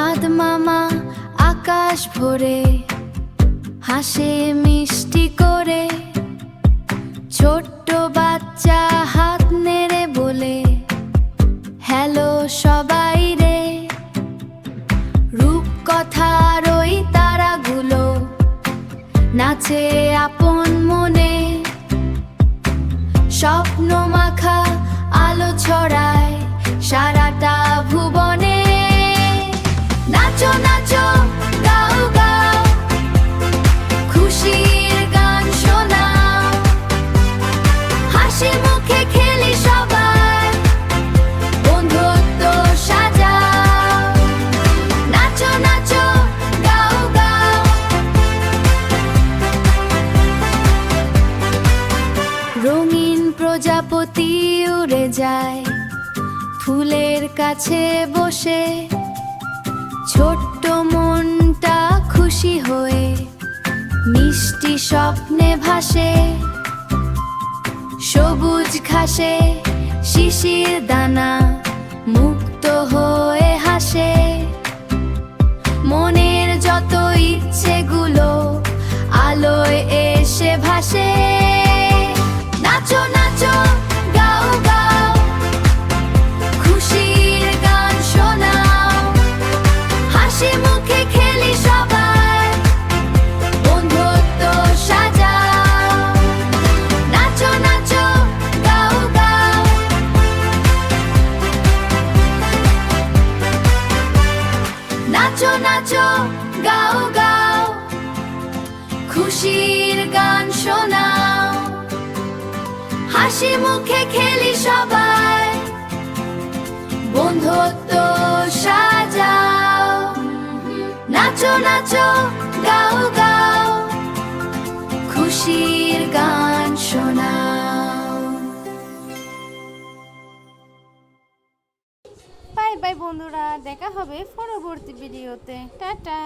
চাঁদ মামা আকাশ ভরে হাসে মিষ্টি করে, ছোট্ট বাচ্চা হাত নেড়ে বলে হ্যালো সবাই রে। রূপকথার ওই তারাগুলো নাচে আপন মনে, স্বপ্ন মাখা আলো ছড়ায় সারাটা ভুবনে। নাচো নাচো গাও গাও, খুশির গান শোনাও, হাসি মুখে খেলি সবাই, বন্ধুত্ব সাজাও। নাচো নাচো গাও গাও, রঙিন প্রজাপতি উড়ে যায় ফুলের কাছে বসে, ছোট্ট মনটা খুশি হয়ে মিষ্টি স্বপ্নে ভাসে। সবুজ ঘাসে শিশির দানা মুক্ত হয়ে হাসে, মনের যত ইচ্ছেগুলো আলোয় এসে ভাসে। নাচো নাচো গাও গাও, খুশির গান শোনাও, হাসি মুখে খেলি সবাই, বন্ধুত্ব সাজাও। নাচো নাচো গাও গাও, নাচো নাচো গাও গাও, খুশির গান শোনাও, হাসি মুখে খেলি সবাই, বন্ধুত্ব সাজাও। নাচো নাচো গাও গাও, খুশির গান শোনাও। বাই বাই বন্ধুরা, দেখা হবে পরবর্তী ভিডিওতে। টাটা।